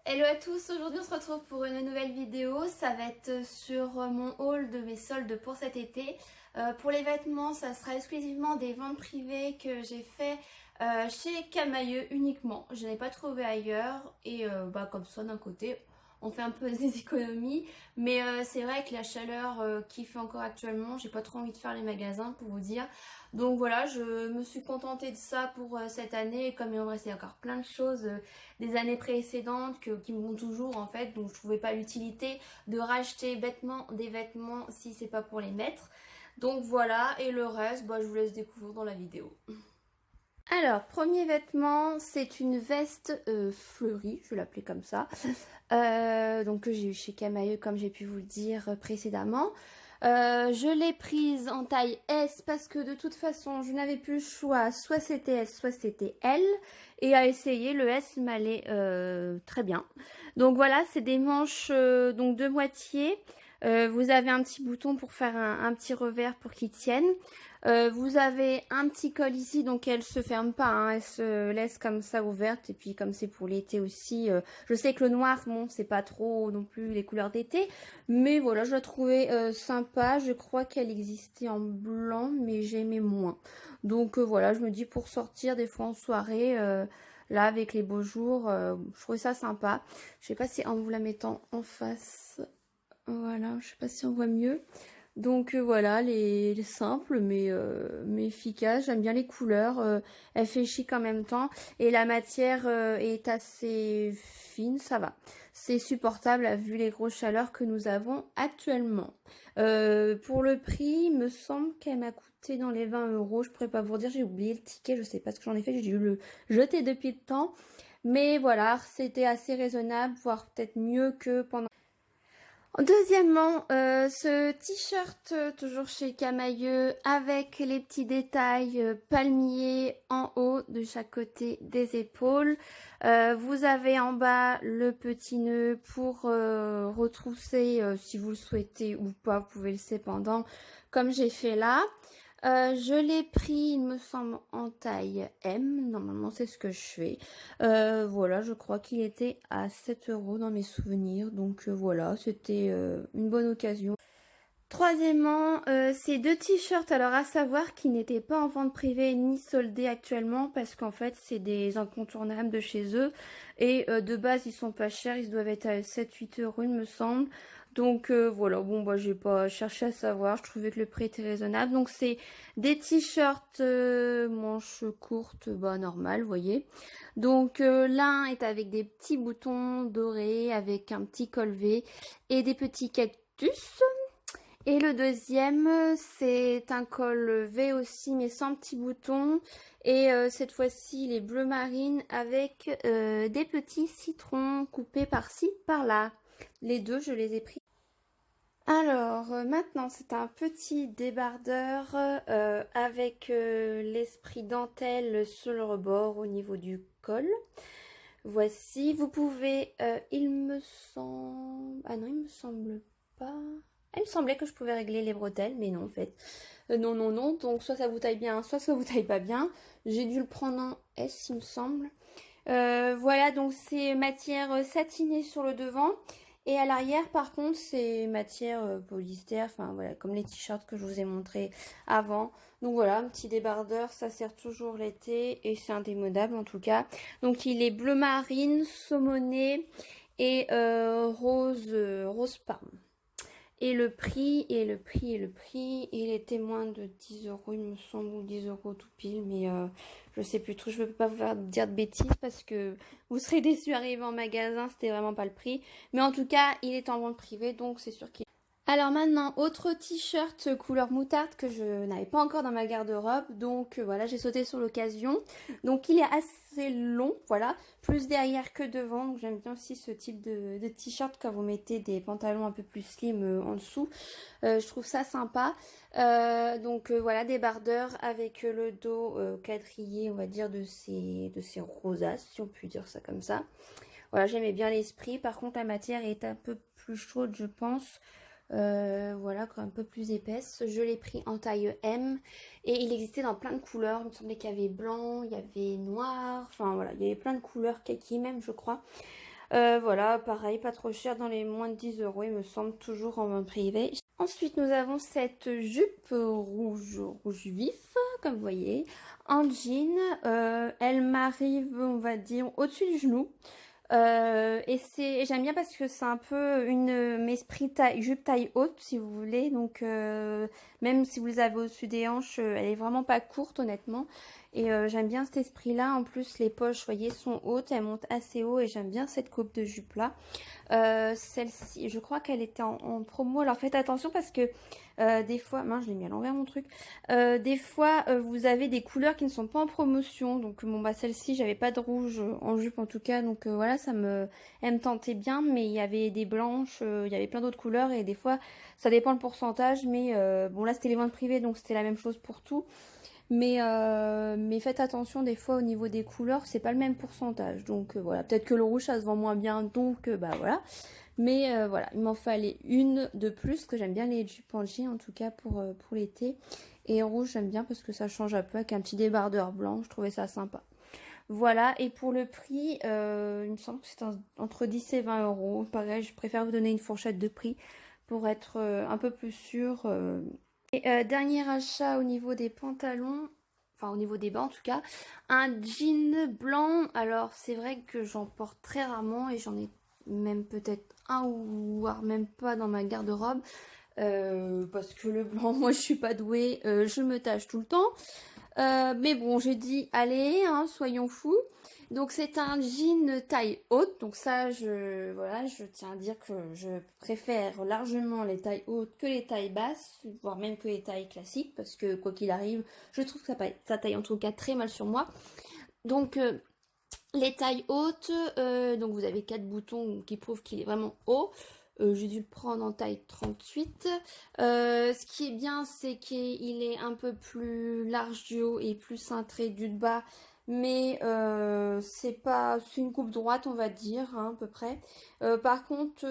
Hello à tous, aujourd'hui on se retrouve pour une nouvelle vidéo, ça va être sur mon haul de mes soldes pour cet été. Pour les vêtements, ça sera exclusivement des ventes privées que j'ai fait chez Camaïeu uniquement. Je n'ai pas trouvé ailleurs et comme ça d'un côté on fait un peu des économies, mais c'est vrai que la chaleur qu'il fait encore actuellement, j'ai pas trop envie de faire les magasins pour vous dire. Donc voilà, je me suis contentée de ça pour cette année, et comme il me restait encore plein de choses des années précédentes qui me vont toujours en fait, donc je trouvais pas l'utilité de racheter bêtement des vêtements si c'est pas pour les mettre. Donc voilà, et le reste, je vous laisse découvrir dans la vidéo. Alors, premier vêtement, c'est une veste fleurie, je vais l'appeler comme ça, donc que j'ai eu chez Camaïeu comme j'ai pu vous le dire précédemment. Je l'ai prise en taille S parce que de toute façon je n'avais plus le choix, soit c'était S, soit c'était L, et à essayer le S m'allait très bien. Donc voilà, c'est des manches donc de moitié. Vous avez un petit bouton pour faire un petit revers pour qu'il tienne. Vous avez un petit col ici, donc elle se ferme pas, hein, elle se laisse comme ça ouverte. Et puis comme c'est pour l'été aussi, je sais que le noir, bon, c'est pas trop non plus les couleurs d'été, mais voilà, je la trouvais sympa. Je crois qu'elle existait en blanc, mais j'aimais moins. Donc voilà, je me dis pour sortir des fois en soirée, là avec les beaux jours, je trouvais ça sympa. Je sais pas si en vous la mettant en face, voilà, je sais pas si on voit mieux. Donc voilà, les simples mais efficaces. J'aime bien les couleurs, elle fait chic en même temps. Et la matière est assez fine, ça va. C'est supportable vu les grosses chaleurs que nous avons actuellement. Pour le prix, il me semble qu'elle m'a coûté dans les 20 €. Je pourrais pas vous dire, j'ai oublié le ticket, je sais pas ce que j'en ai fait, j'ai dû le jeter depuis le temps. Mais voilà, c'était assez raisonnable, voire peut-être mieux que pendant... Deuxièmement, ce t-shirt toujours chez Camaïeu avec les petits détails palmiers en haut de chaque côté des épaules. Vous avez en bas le petit nœud pour retrousser si vous le souhaitez ou pas, vous pouvez le laisser pendant comme j'ai fait là. Je l'ai pris, il me semble, en taille M. Normalement, c'est ce que je fais. Voilà, je crois qu'il était à 7 € dans mes souvenirs. Donc voilà, c'était une bonne occasion. Troisièmement, ces deux t-shirts, alors à savoir qu'ils n'étaient pas en vente privée ni soldés actuellement parce qu'en fait c'est des incontournables de chez eux et de base ils sont pas chers, ils doivent être à 7-8 € il me semble. Donc voilà, bon j'ai pas cherché à savoir, je trouvais que le prix était raisonnable. Donc c'est des t-shirts manches courtes, normal, vous voyez. Donc l'un est avec des petits boutons dorés avec un petit col V et des petits cactus. Et le deuxième, c'est un col V aussi, mais sans petits boutons. Et cette fois-ci, il est bleu marine avec des petits citrons coupés par-ci, par-là. Les deux, je les ai pris. Alors, maintenant, c'est un petit débardeur avec l'esprit dentelle sur le rebord au niveau du col. Voici, vous pouvez, il me semble... Ah non, il me semble pas... Il me semblait que je pouvais régler les bretelles, mais non en fait. Non, non, non. Donc soit ça vous taille bien, soit ça vous taille pas bien. J'ai dû le prendre en S, il me semble. Voilà, donc c'est matière satinée sur le devant. Et à l'arrière, par contre, c'est matière polyester. Enfin voilà, comme les t-shirts que je vous ai montré avant. Donc voilà, un petit débardeur, ça sert toujours l'été. Et c'est indémodable en tout cas. Donc il est bleu marine, saumoné et rose parme. Et le prix, il était moins de 10 €, il me semble, ou 10 € tout pile, mais je sais plus trop, je ne veux pas vous faire dire de bêtises parce que vous serez déçus arrivé en magasin, c'était vraiment pas le prix. Mais en tout cas, il est en vente privée, donc c'est sûr qu'il... Alors maintenant, autre t-shirt couleur moutarde que je n'avais pas encore dans ma garde-robe, donc voilà, j'ai sauté sur l'occasion. Donc il est assez long, voilà, plus derrière que devant, donc j'aime bien aussi ce type de t-shirt quand vous mettez des pantalons un peu plus slim en dessous. Je trouve ça sympa. Donc voilà, débardeur avec le dos quadrillé, on va dire, de ces rosaces, si on peut dire ça comme ça. Voilà, j'aimais bien l'esprit, par contre la matière est un peu plus chaude, je pense. Voilà, un peu plus épaisse. Je l'ai pris en taille M et il existait dans plein de couleurs. Il me semblait qu'il y avait blanc, il y avait noir, enfin voilà, il y avait plein de couleurs, kaki même je crois. Voilà, pareil, pas trop cher, dans les moins de 10 euros, il me semble, toujours en vente privée. Ensuite, nous avons cette jupe rouge vif, comme vous voyez, en jean. Elle m'arrive, on va dire, au-dessus du genou. Et j'aime bien parce que c'est un peu une jupe taille haute, si vous voulez. Donc, même si vous les avez au-dessus des hanches, elle est vraiment pas courte, honnêtement. Et j'aime bien cet esprit-là. En plus, les poches, vous voyez, sont hautes. Elles montent assez haut et j'aime bien cette coupe de jupe-là. Celle-ci, je crois qu'elle était en promo. Alors, faites attention parce que des fois... Mince, je l'ai mis à l'envers, mon truc. Des fois, vous avez des couleurs qui ne sont pas en promotion. Donc, bon, bah, celle-ci, j'avais pas de rouge en jupe, en tout cas. Donc, voilà, elle me tentait bien. Mais il y avait des blanches, il y avait plein d'autres couleurs. Et des fois, ça dépend le pourcentage. Mais bon, là, c'était les ventes privées. Donc, c'était la même chose pour tout. Mais faites attention, des fois au niveau des couleurs, c'est pas le même pourcentage. Donc voilà, peut-être que le rouge ça se vend moins bien, donc bah voilà. Mais voilà, il m'en fallait une de plus, parce que j'aime bien les jupes en jean en tout cas pour l'été. Et en rouge j'aime bien parce que ça change un peu avec un petit débardeur blanc, je trouvais ça sympa. Voilà, et pour le prix, il me semble que c'est entre 10 et 20 euros. Pareil, je préfère vous donner une fourchette de prix pour être un peu plus sûre. Et dernier achat au niveau des pantalons, enfin au niveau des bas en tout cas, un jean blanc. Alors c'est vrai que j'en porte très rarement et j'en ai même peut-être un ou voire même pas dans ma garde-robe. Parce que le blanc, moi je suis pas douée, je me tâche tout le temps. Mais bon, j'ai dit, allez, hein, soyons fous. Donc c'est un jean taille haute. Donc ça, voilà, je tiens à dire que je préfère largement les tailles hautes que les tailles basses, voire même que les tailles classiques, parce que quoi qu'il arrive, je trouve que ça taille en tout cas très mal sur moi. Donc les tailles hautes, donc vous avez 4 boutons qui prouvent qu'il est vraiment haut. J'ai dû le prendre en taille 38. Ce qui est bien, c'est qu'il est un peu plus large du haut et plus cintré du bas. Mais c'est une coupe droite, on va dire, hein, à peu près. Par contre,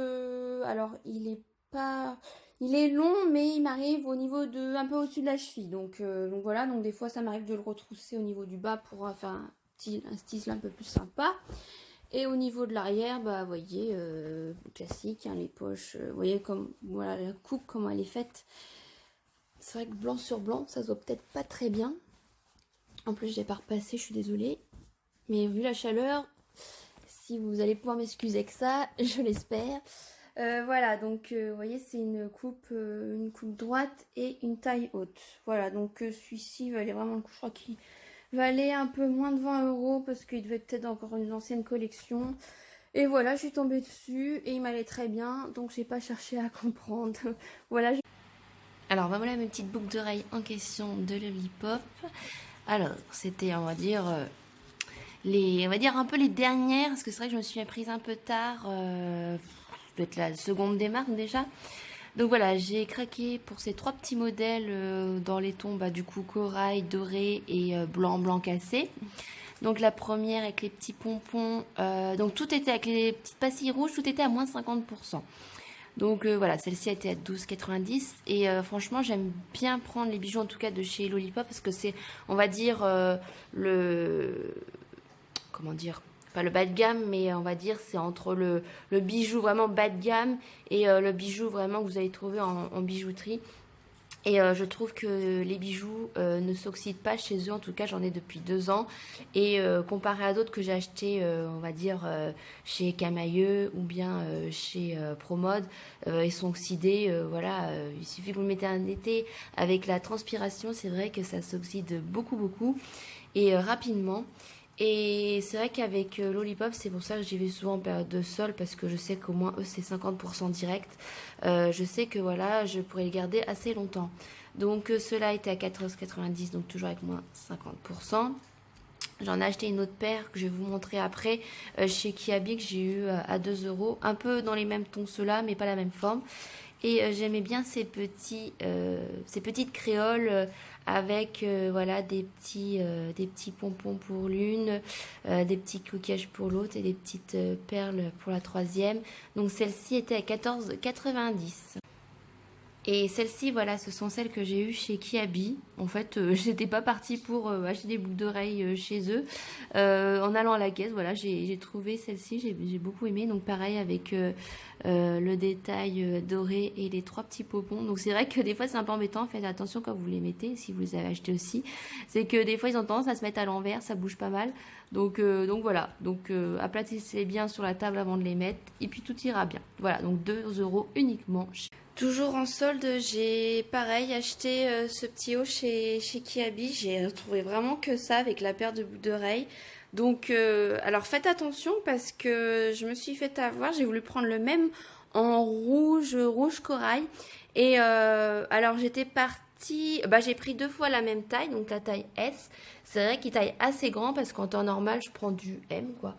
alors il est long, mais il m'arrive au niveau un peu au-dessus de la cheville. Donc voilà, donc des fois ça m'arrive de le retrousser au niveau du bas pour faire un style un peu plus sympa. Et au niveau de l'arrière, bah vous voyez, classique, hein, les poches, vous voyez comme voilà la coupe, comment elle est faite. C'est vrai que blanc sur blanc, ça se voit peut-être pas très bien. En plus, j'ai pas repassé, je suis désolée. Mais vu la chaleur, si vous allez pouvoir m'excuser avec ça, je l'espère. Voilà, donc vous voyez, c'est une coupe droite et une taille haute. Voilà, donc celui-ci va aller vraiment, je crois qu'il valait un peu moins de 20 euros parce qu'il devait peut-être encore une ancienne collection. Et voilà, je suis tombée dessus et il m'allait très bien, donc j'ai pas cherché à comprendre. Voilà. Alors, voilà mes petites boucles d'oreilles en question de Lollipop. Alors, c'était, on va dire un peu les dernières, parce que c'est vrai que je me suis prise un peu tard, peut-être la seconde des marques déjà. Donc voilà, j'ai craqué pour ces 3 petits modèles dans les tons du coup corail, doré et blanc cassé. Donc la première avec les petits pompons, donc tout était avec les petites pastilles rouges, tout était à moins de 50%. Donc voilà, celle-ci a été à 12,90 et franchement j'aime bien prendre les bijoux en tout cas de chez Lollipop parce que c'est, on va dire, comment dire, pas le bas de gamme, mais on va dire c'est entre le bijou vraiment bas de gamme et le bijou vraiment que vous allez trouver en bijouterie. Et je trouve que les bijoux ne s'oxydent pas chez eux, en tout cas j'en ai depuis 2 ans. Et comparé à d'autres que j'ai achetés, on va dire chez Camailleux ou bien chez Promode, ils sont oxydés, voilà, il suffit que vous le mettez un été avec la transpiration, c'est vrai que ça s'oxyde beaucoup et rapidement. Et c'est vrai qu'avec Lollipop, c'est pour ça que j'y vais souvent en période de solde parce que je sais qu'au moins eux c'est 50% direct. Je sais que voilà, je pourrais les garder assez longtemps. Donc cela était à 14,90, donc toujours avec moins 50%. J'en ai acheté une autre paire que je vais vous montrer après chez Kiabi que j'ai eu à 2 euros. Un peu dans les mêmes tons ceux-là, mais pas la même forme. Et j'aimais bien ces petites créoles avec voilà des petits pompons pour l'une, des petits coquillages pour l'autre et des petites perles pour la troisième. Donc celle-ci était à 14,90. Et celles-ci, voilà, ce sont celles que j'ai eues chez Kiabi. En fait, j'étais pas partie pour acheter des boucles d'oreilles chez eux. En allant à la caisse, voilà, j'ai trouvé celle-ci, j'ai beaucoup aimé. Donc pareil avec le détail doré et les 3 petits popons. Donc c'est vrai que des fois c'est un peu embêtant, faites attention quand vous les mettez, si vous les avez achetés aussi. C'est que des fois ils ont tendance à se mettre à l'envers, ça bouge pas mal. Donc voilà, donc aplatissez bien sur la table avant de les mettre et puis tout ira bien. Voilà, donc 2 € uniquement. Toujours en solde, j'ai pareil acheté ce petit haut chez Kiabi. J'ai retrouvé vraiment que ça avec la paire de boucles d'oreilles. Donc, alors faites attention parce que je me suis fait avoir. J'ai voulu prendre le même en rouge corail. Et alors j'étais partie, j'ai pris 2 fois la même taille, donc la taille S. C'est vrai qu'il taille assez grand parce qu'en temps normal, je prends du M, quoi.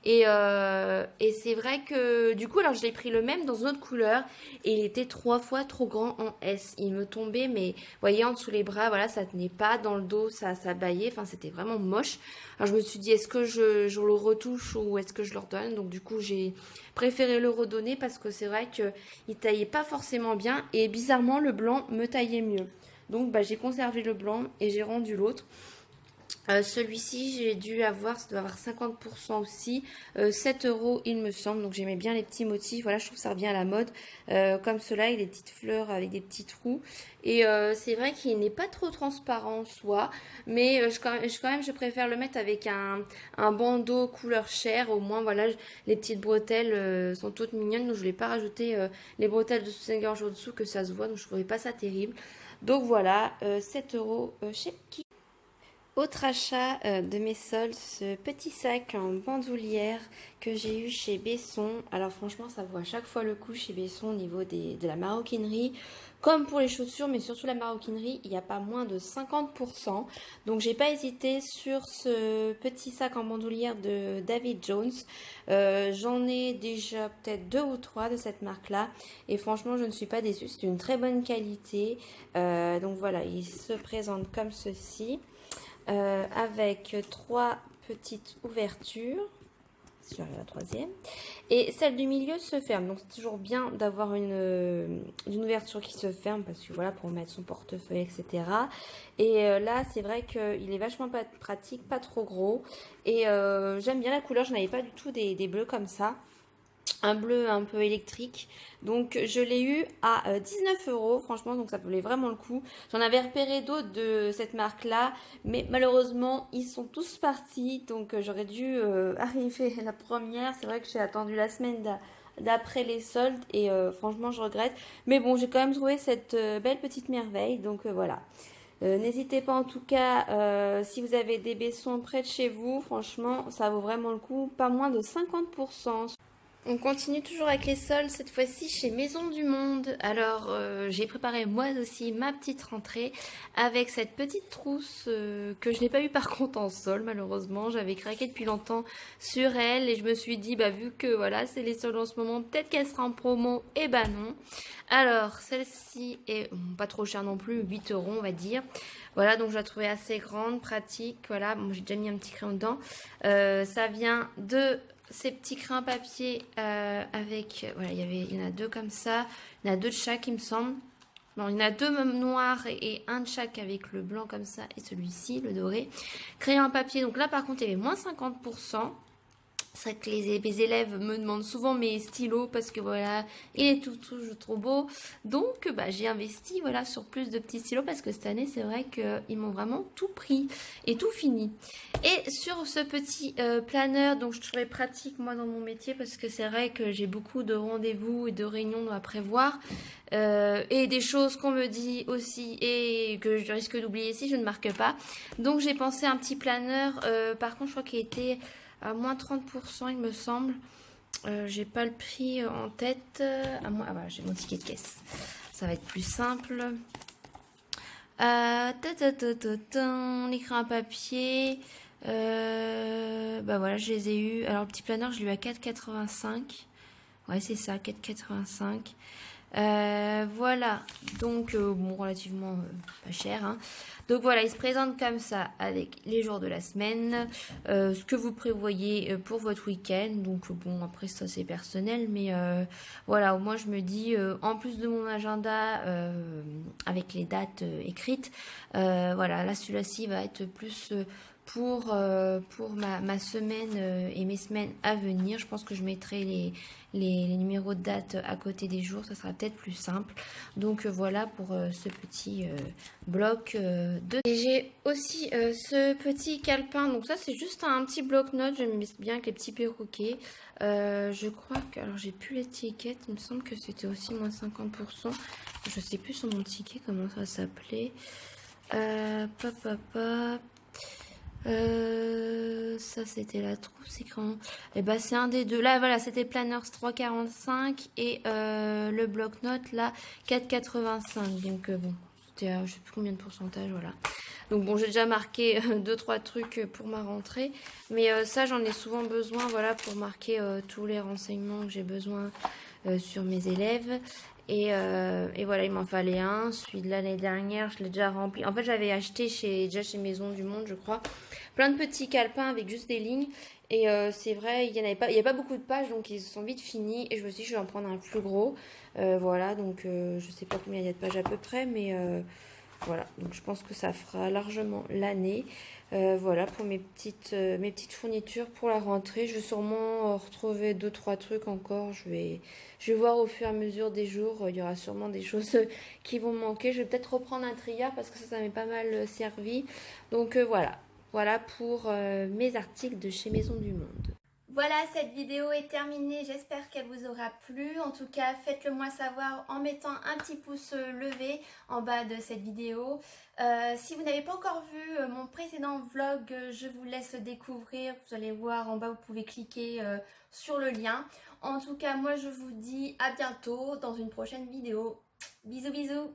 Et c'est vrai que du coup, alors je l'ai pris le même dans une autre couleur et il était 3 fois trop grand en S. Il me tombait, mais vous voyez, en dessous les bras, voilà, ça tenait pas, dans le dos, ça baillait, enfin, c'était vraiment moche. Alors je me suis dit, est-ce que je le retouche ou est-ce que je le redonne? Donc du coup, j'ai préféré le redonner parce que c'est vrai qu'il taillait pas forcément bien et bizarrement, le blanc me taillait mieux. Donc j'ai conservé le blanc et j'ai rendu l'autre. Celui-ci, j'ai dû avoir, ça doit avoir 50% aussi, 7 € il me semble. Donc j'aimais bien les petits motifs, voilà, je trouve que ça revient à la mode. Comme cela, avec des petites fleurs, avec des petits trous. Et c'est vrai qu'il n'est pas trop transparent en soi, mais je préfère le mettre avec un bandeau couleur chair. Au moins, voilà, les petites bretelles sont toutes mignonnes. Donc je ne voulais pas rajouter les bretelles de soutien-gorge au-dessous, que ça se voit, donc je ne trouvais pas ça terrible. Donc voilà, 7 € chez Kiabi. Autre achat de mes soldes, ce petit sac en bandoulière que j'ai eu chez Besson. Alors franchement, ça vaut à chaque fois le coup chez Besson au niveau de la maroquinerie. Comme pour les chaussures, mais surtout la maroquinerie, il n'y a pas moins de 50%. Donc j'ai pas hésité sur ce petit sac en bandoulière de David Jones. J'en ai déjà peut-être 2 ou 3 de cette marque-là. Et franchement, je ne suis pas déçue. C'est une très bonne qualité. Donc voilà, il se présente comme ceci. Avec 3 petites ouvertures, si j'arrive à la 3e, et celle du milieu se ferme. Donc c'est toujours bien d'avoir une ouverture qui se ferme parce que voilà, pour mettre son portefeuille, etc. Et là, c'est vrai qu'il est vachement pratique, pas trop gros. Et j'aime bien la couleur, je n'avais pas du tout des bleus comme ça. Un bleu un peu électrique, donc je l'ai eu à 19 €, franchement, donc ça valait vraiment le coup. J'en avais repéré d'autres de cette marque là, mais malheureusement ils sont tous partis, donc j'aurais dû arriver la première. C'est vrai que j'ai attendu la semaine d'après les soldes et franchement je regrette, mais bon, j'ai quand même trouvé cette belle petite merveille, donc voilà. N'hésitez pas en tout cas, si vous avez des Bessons près de chez vous, franchement ça vaut vraiment le coup, pas moins de 50%. On continue toujours avec les soldes, cette fois-ci chez Maison du Monde. Alors, j'ai préparé moi aussi ma petite rentrée avec cette petite trousse que je n'ai pas eu par contre en solde malheureusement. J'avais craqué depuis longtemps sur elle et je me suis dit, vu que voilà, c'est les soldes en ce moment, peut-être qu'elle sera en promo. Et non. Alors, celle-ci est pas trop chère non plus, 8 € on va dire. Voilà, donc je la trouvais assez grande, pratique. Voilà, bon, j'ai déjà mis un petit crayon dedans. Ça vient de ces petits crayons papier avec, voilà, il y en a 2 comme ça, il y en a 2 de chaque il me semble. Bon, il y en a 2 noirs et un de chaque avec le blanc comme ça et celui-ci, le doré. Crayon à papier, donc là par contre il y avait moins 50%. C'est vrai que les élèves me demandent souvent mes stylos parce que voilà, il est toujours trop beau. Donc j'ai investi voilà sur plus de petits stylos parce que cette année c'est vrai qu'ils m'ont vraiment tout pris et tout fini. Et sur ce petit planeur, donc je trouvais pratique moi dans mon métier parce que c'est vrai que j'ai beaucoup de rendez-vous et de réunions à prévoir. Et des choses qu'on me dit aussi et que je risque d'oublier si je ne marque pas. Donc j'ai pensé à un petit planeur, par contre je crois qu'il était à moins 30% il me semble. J'ai pas le prix en tête. Voilà, j'ai mon ticket de caisse. Ça va être plus simple. L'écran à papier. Voilà, je les ai eus. Alors le petit planeur, je l'ai eu à 4,85. Ouais, c'est ça, 4,85. Voilà, donc bon, relativement pas cher, hein. Donc voilà, il se présente comme ça avec les jours de la semaine, ce que vous prévoyez pour votre week-end. Donc bon, après ça c'est personnel, mais voilà, au moins je me dis, en plus de mon agenda avec les dates écrites, voilà, là celui-ci va être plus pour ma semaine et mes semaines à venir. Je pense que je mettrai les numéros de date à côté des jours, ça sera peut-être plus simple. Donc voilà pour ce petit bloc de... Et j'ai aussi ce petit calepin, donc ça c'est juste un petit bloc-notes, j'aime bien avec les petits perroquets. Je crois que, alors j'ai plus l'étiquette, il me semble que c'était aussi moins 50%. Je sais plus sur mon ticket comment ça s'appelait. Ça c'était la trousse écran. Et bah c'est un des deux. Là voilà, c'était Planners 3,45 et le bloc-notes là 4,85. Donc bon, c'était je sais plus combien de pourcentage, voilà. Donc bon, j'ai déjà marqué 2-3 trucs pour ma rentrée, mais ça j'en ai souvent besoin, voilà, pour marquer tous les renseignements que j'ai besoin sur mes élèves. Et voilà, il m'en fallait un. Celui de l'année dernière, je l'ai déjà rempli. En fait, j'avais acheté déjà chez Maison du Monde, je crois, plein de petits calepins avec juste des lignes. Et c'est vrai, il n'y avait pas beaucoup de pages, donc ils sont vite finis. Et je me suis dit, je vais en prendre un plus gros. Voilà, donc je sais pas combien il y a de pages à peu près, mais voilà. Donc je pense que ça fera largement l'année. Voilà pour mes petites fournitures pour la rentrée. Je vais sûrement retrouver 2-3 trucs encore. Je vais voir au fur et à mesure des jours. Il y aura sûrement des choses qui vont me manquer. Je vais peut-être reprendre un triard parce que ça m'est pas mal servi. Donc voilà. Voilà pour mes articles de chez Maison du Monde. Voilà, cette vidéo est terminée, j'espère qu'elle vous aura plu. En tout cas, faites-le moi savoir en mettant un petit pouce levé en bas de cette vidéo. Si vous n'avez pas encore vu mon précédent vlog, je vous laisse le découvrir. Vous allez voir en bas, vous pouvez cliquer sur le lien. En tout cas, moi je vous dis à bientôt dans une prochaine vidéo. Bisous bisous.